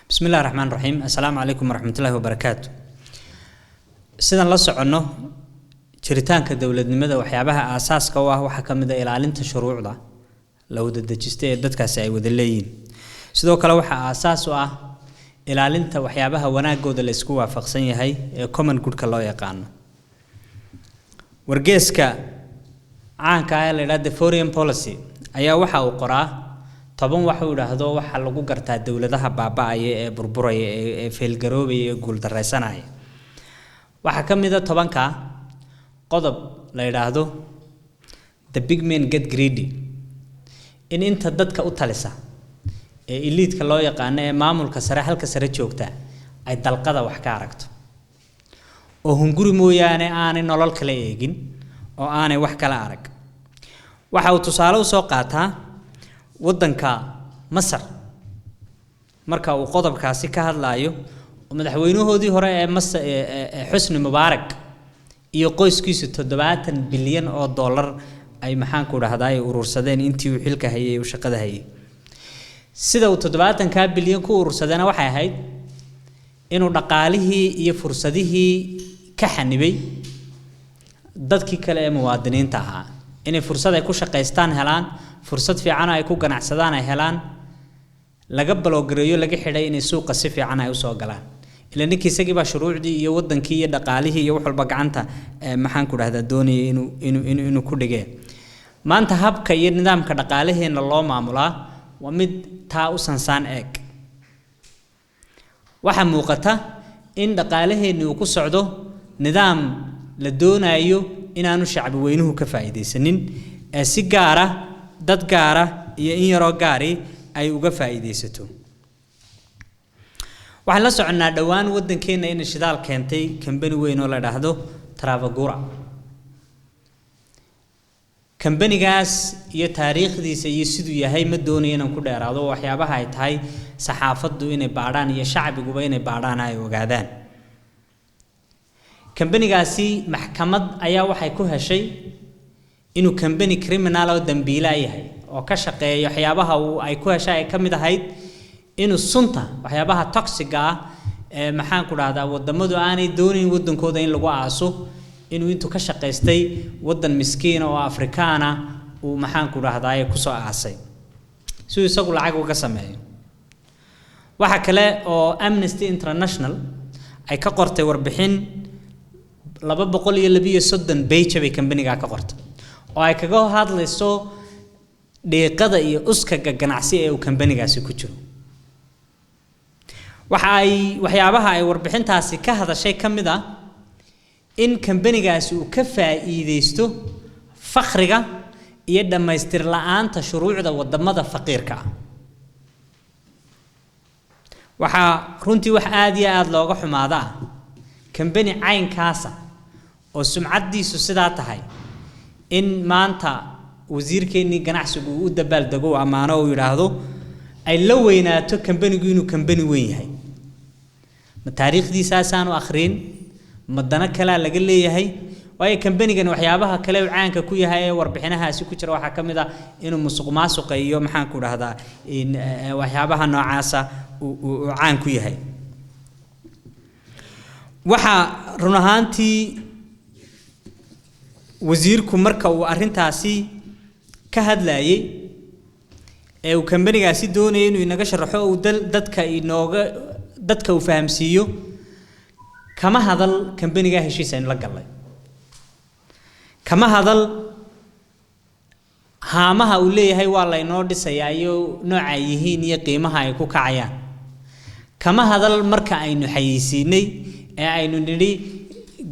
بسم الله الرحمن الرحيم. السلام عليكم ورحمة الله وبركاته. سيدان لا socono jiritaanka dawladnimada waxyaabaha aasaaska u ah waxa kamid ah ilaalinta shuruucda la wada dejistay ee dadkaasi ay wada leeyihiin. Sidoo kale waxa aasaas u ah ilaalinta waxyaabaha wanaagooda la isku waafaqsan yahay ee common good-ka loo yaqaan. Wargeyska caanka ah ee la yiraahdo foreign policy ayaa waxa uu qoraa toban wax uu yiraahdo waxa lagu gartaa dawladaha baaba'aya ee burburaya ee failgaroobaya ee guul dareysanaya. waxa kamid ah tobanka qodob la yiraahdo the big men get greedy. in inta dadka u talisa ee elite-ka loo yaqaan ee maamulka sare halka sare joogta ay dalqada wax ka aragto oo hunguri mooyaane aanay nolol kale eegin oo aanay wax kala arag. waxa uu tusaale u soo qaataa wadanka Masar marka uu qodobkaasi ka hadlayo madaxweynahoodii hore ee Masar Xusni Mubaarak iyo qoyskiisu 70 bilyan oo dollar ay maxaan ku dhahday urursadeen intii uu xilka hayay oo shaqada hayay. sida uu 70 bilyan ku urursadana waxay ahayd inuu dhaqaalihii iyo fursadihii ka xanibay dadkii kale ee muwaadiniinta ahaa inay fursad ay ku shaqeystaan helaan fursad fiican ay ku ganacsadaan ay helaan laga baloogareeyo laga xidhay inay suuqa si fiican ay u soo galaan ila ninkii isagii ba shuruucdii iyo wadankii iyo dhaqaalihii iyo wax walba gacanta maxaan ku dhahdaa doonayay inuu ku dhigay. maanta habka iyo nidaamka dhaqaalaheena loo maamulaa waa mid taa u sansaan eeg. waxa muuqata in dhaqaalaheena uu ku socdo nidaam la doonayo inaanu shacbi weynuhu ka faa'iideysanin ee si gaar ah dad gaar ah iyo in yaro gaari ay uga faa'iideysato. waxaan la soconaa dhawaan wadankeena in shidaal keentay company weyn oo la yiraahdo Travagura. company-gaas iyo taariikhdiisa iyo siduu yahay ma doonayo inaan ku dheeraado waxyaabaha ay tahay saxaafaddu inay baadhaan iyo shacbiguba inay baadhaan ay ogaadaan. company-gaasi maxkamad ayaa waxay ku heshay inuu company criminal oo dambiila yahay oo ka shaqeeyo waxyaabaha ay ku heshay ay kamid ahayd inuu sunta waxyaabaha toxic ah ee maxaan ku dhahdaa wadamadu aanay doonin wadankooda in lagu aaso inuu intuu ka shaqeystay wadan miskiin oo Afrikaana uu maxaan ku dhahdaa ay ku soo aasay si uu isagu lacag uga sameeyo. waxa kale oo Amnesty International ay ka qortay warbixin 232 page bay company-ga ka qortay oo ay kaga hadlayso deeqada iyo uskaga ganacsi ee uu company-gaasi ku jiro. waxyaabaha ay warbixintaasi ka hadashay kamid ah in company-gaasi uu ka faa'iideysto fakhriga iyo dhameystir la'aanta shuruucda wadamada faqiirka ah. waxa runtii wax aad iyo aad looga xumaada company caynkaasa oo sumcadiisu sidaa tahay in maanta wasiirkeennii ganacsigu uu dabaaldego amaano uu yiraahdo ay la weynaato company-gu inuu company weyn yahay. ma taariikhdiisa aanu akhriin madana kala laga leeyahay waayo company-gan waxyaabaha kale uu caanka ku yahay ee warbixinahaasi ku jira waxa kamid ah inuu musuqmaasuq iyo maxaan ku dhahdaa in waxyaabaha noocaasa uu caan ku yahay. waxa run ahaantii wasiirku marka uu arintaasi ka hadlayay ee uu company-gaasi doonayay inuu inaga sharaxo oo dadka uu fahamsiiyo kama hadal company-ga heshiisa in la galay kama hadal haamaha uu leeyahay waa la inoo dhisayaa iyo nooca yihiin iyo qiimaha ay ku kacayaan kama hadal marka aynu xayeysiinay ee aynu nidhi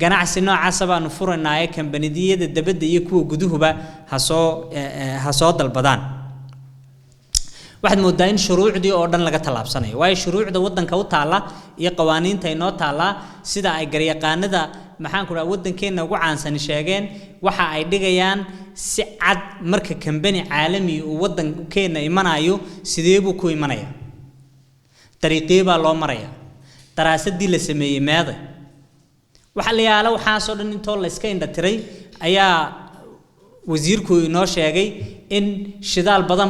ganacsi noocaas baanu furanaay company-yada dabadda iyo kuwa guduhuba ha soo dalbadaan. waxaad moodaa in shuruucdii oo dhan laga talaabsanayo waayo shuruucda wadanka u taala iyo qawaaniinta ay noo taala sida ay garyaqaanada maxaan ku dhahaa wadankeena ugu caansan sheegeen waxa ay dhigayaan si cad marka company caalami uu wadankeena imanayo sidee buu ku imanaya dariiqii baa loo maraya daraasadii la sameeyay meeday waxa la yaala waxa soo dhan intoo la iska indha tiray ayaa wasiirku inoo sheegay in shidaal badan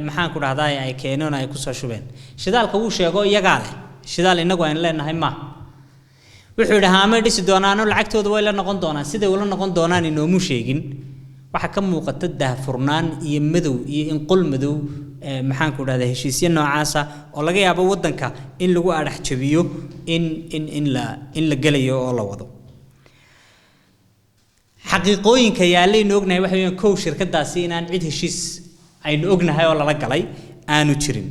maxaan ku dhahdaa ay keeneen ay ku soo shubeen shidaalka uu sheego iyaga leh shidaal inagu aan leenahay ma wuxuu yiraahdaa ma dhisi doonaan lacagtooda way la noqon doonaan sida uu la noqon doonaan inoomu sheegin waxa ka muuqata daahfurnaan iyo madow iyo in qol madow maxaan ku dhahdaa heshiisyo noocaas ah oo laga yaabo wadanka in lagu arax jabiyo in la galayo oo la wado xaqiiqooyinka yaalay ognahay waxa weeyaan koow shirkadaasi inaan cid heshiis aynu ognahay oo la galay aanu jirin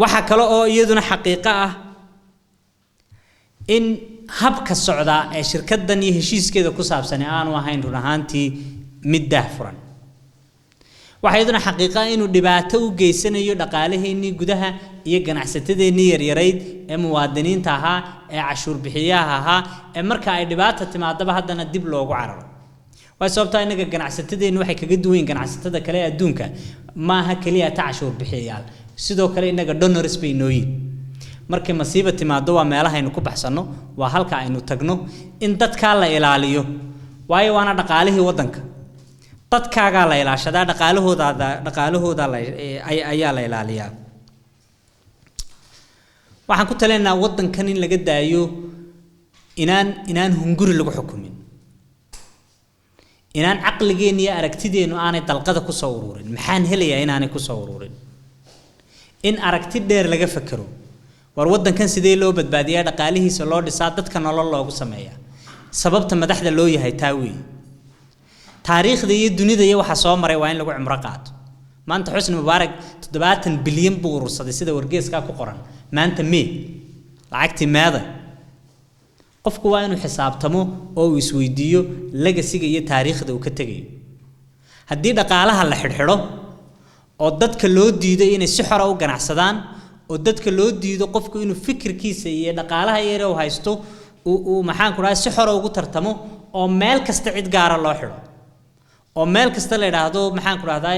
waxa kale oo iyaduna xaqiiqo ah in habka socda ee shirkadan iyo heshiiskeeda ku saabsan aanu ahayn run ahaantii mid daahfuran waxa iyaduna xaqiiqo ah inuu dhibaato u geysanayo dhaqaalaheennii gudaha iyo ganacsatadeenii yaryarayd ee muwaadiniinta ahaa ee cashuur bixiyaha ahaa ee marka ay dhibaato timaadaba haddana dib loogu cararo waa sababta inaga ganacsatadeennu waxay kaga duwan yihiin ganacsatada kale ee adduunka maaha kaliya ta cashuur bixiyayaal sidoo kale inaga donors bay nooyiin markii masiibo timaado waa meelaha aynu ku baxsano waa halka aynu tagno in dadka la ilaaliyo waayo waana dhaqaalihii wadanka dadkaaga la ilaashada dhaqaalahooda ayaa la ilaaliyaa waxaan ku taleenaa wadankan in laga daayo inaan hunguri lagu xukumin inaan aqligeena iyo aragtideenu aanay dalqada ku soo ururin maxaan helayaa inaanay ku soo ururin in aragti dheer laga fakaro war wadankan sidee loo badbaadiyaa dhaqaalihiisa loo dhisaa dadka nolol loogu sameeyaa sababta madaxda loo yahay taawi taariikhda iyo dunida iyo waxa soo maray waa in lagu cumro qaato maanta Xusni Mubaarak 70 bilyan buu urursaday sida wargeyska ku qoran maanta lacagtii meeda qofku waa inuu xisaabtamo oo uu isweydiiyo legacy-ga iyo taariikhda uu ka tagay haddii dhaqaalaha la xidhxidho oo dadka loo diiday inay si xor ah u ganacsadaan oo dadka loo diido qofku inuu fikirkiisa iyo dhaqaalaha yar uu haysto uu maxaan ku raay si xor ah ugu tartamo oo meel kasta cid gaar ah loo xidho oo meel kasta la yiraahdo maxaan ku raahdaa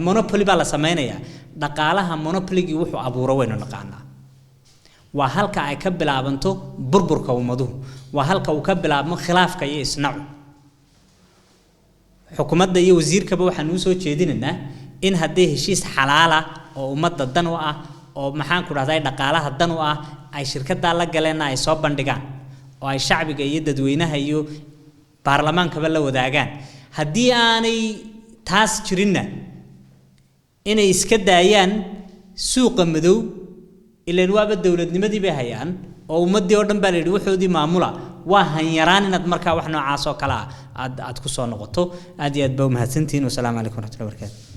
monopoly baa la sameeynaya dhaqaalaha monopoly-gi wuxuu abuuro wayna naqaanaa waa halka ay ka bilaabanto burburka ummaduhu waa halka uu ka bilaabmo khilaafka iyo isnaacu xukuumadda iyo wasiirkaba waxaan u soo jeedinaynaa in haddii heshiis xalaal ah oo ummadda dan u ah oo maxaan ku raahdaa dhaqaalaha dan u ah ay shirkadda la galeen ay soo bandhigaan oo ay shacbiga iyo dadweynaha iyo baarlamaankaba la wadaagaan haddii aanay taas jirinna inay iska daayaan suuqa madow ilaan waaba dawladnimadii bay hayaan oo ummadii oo dhan baa leeyahay wuxuudii maamula waa hanyaraan inaad markaa wax noocaas oo kala aad ku soo noqoto aad iyo aad baa u mahadsantihiin. Wassalaamu calaykum warahmatullahi wabarakatuh.